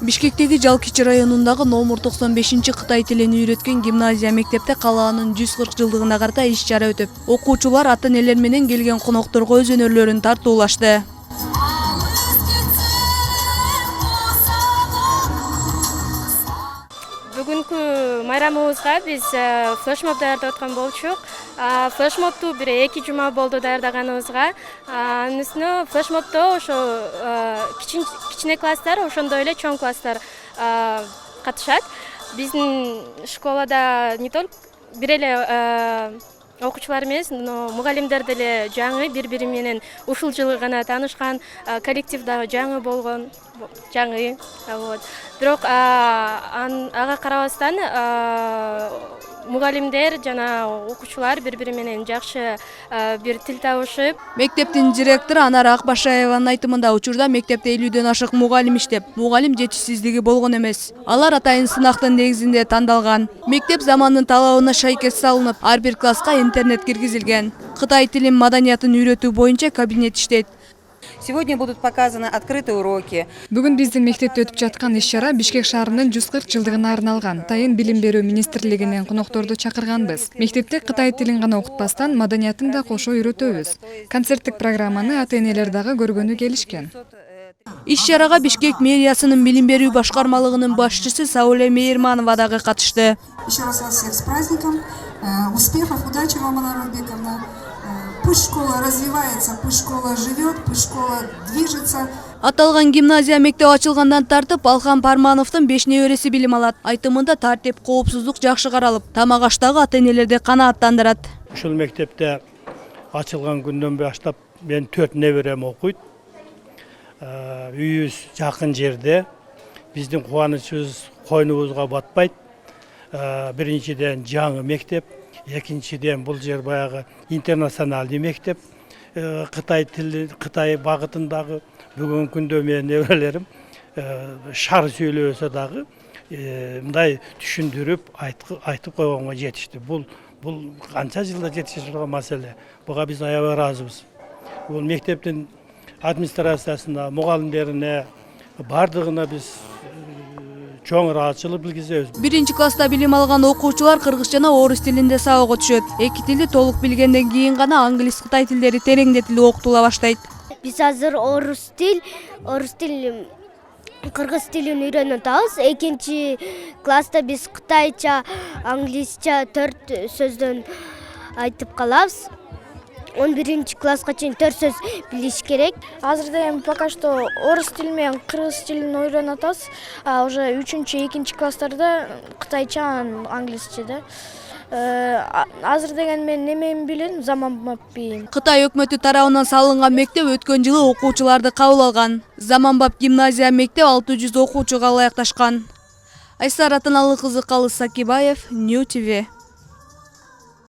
Бишкектеги Жалкичи районундагы номер 95 Кытай тилин үйрөткөн гимназия мектепте калаанын 140 жылдыгына карата иш-чара өтүп, окуучулар ата-энелер менен келген конокторго өз өнөрлөрүн тартуулашты. Бүгүнкү майрамыбызга биз флешмоб даярдап аткан болчук. Флешмобду бир 2 жума болду даярдаганыбызга. Анын үстүнө флешмобдо ошо кичине класстар, ошондой эле чоң класстар катышат. Биздин школада не только бир эле окуучулар эмес, но мугалимдер деле жаңы бири-бири менен ушул жылы гана таанышкан, коллектив дагы жаңы болгон, жаңы. Вот. Бирок ага карабастан мугалимдер жана окуучулар бири-бири менен жакшы бир тил табышып. Мектептин директору Анара Акбашаеванын айтымында учурда мектепте 50ден ашык мугалим иштеп, мугалим жетишсиздиги болгон эмес. Алар атайын сынактын негизинде тандалган. Мектеп замандын талабына шайкес салынып, ар бир класска интернет киргизилген. Кытай тилин маданиятын үйрөтүү боюнча кабинет иштейт. Сегодня будут показаны открытые уроки. Бүгүн биздин мектепте өтүп жаткан иш-чара Бишкек шаарынын 140 жылдыгына арналган. Тайын билим берүү министрлигинен конокторду чакырганбыз. Мектепте Кытай тилин гана окутпастан маданиятын да кошо үйрөтөбүз. Концерттик программаны ата-энелер дагы көргөнү келишкен. Иш-чарага Бишкек мэриясынын билим берүү башкармалыгынын башчысы Сауле Мейерманова дагы катышты. Еще раз вас всех с праздником, успехов, удачи вам, Анара Албековна. Пусть школа развивается, пусть школа живет, пусть школа движется. Аталган гимназия мектеп ачылгандан тартып Алхан Пармановдун 5 небереси билим алат. Айтымында тартип, коопсуздук жакшы каралып, тамак аштагы ата-энелерди канааттандырат. Ушул мектепте ачылган күндөн баштап мен 4 неберем окуйт. Үйүбүз жакын жерде. Биздин кубанычыбыз койнубузга батпайт. Биринчиден жаңы мектеп, экинчиден бул жер баягы интернационалдуу мектеп. Кытай тили, Кытай багытындагы бүгүнкү күндө менин неберелерим шар сүйлөсө дагы мындай түшүндүрүп айтып койгонго жетишти. Бул канча жылда жетишип турган маселе. Буга биз аябай ыраазыбыз. Бул мектептин администрациясына, мугалимдерине бардыгына биз чоң ыраазычылык билгизебиз. Биринчи класста билим алган окуучулар кыргыз жана орус тилинде сабак өтүшөт. Эки тилди толук билгенден кийин гана англис, кытай тилдери тереңдетилип окутула баштайт. Биз азыр орус тил, кыргыз тилин үйрөнүп атабыз. Экинчи класста биз кытайча, англисча 4 сөздөн айтып калабыз. 11 класска чейин 4 сөз билиш керек. Азырда эми пока что орус тили менен кыргыз тилин үйрөнүп атабыз. Уже 3-2 класстарда кытайча, англисче да. Азыр деген мен немени билем, Заманбап бийим. Кытай өкмөтү тарабынан салынган мектеп өткөн жылы окуучуларды кабыл алган. Заманбап гимназия мектеп 600 окуучуга ылайыкташкан. Айсара Атаналыкызы, Калыс Сакибаев, Нью ТВ.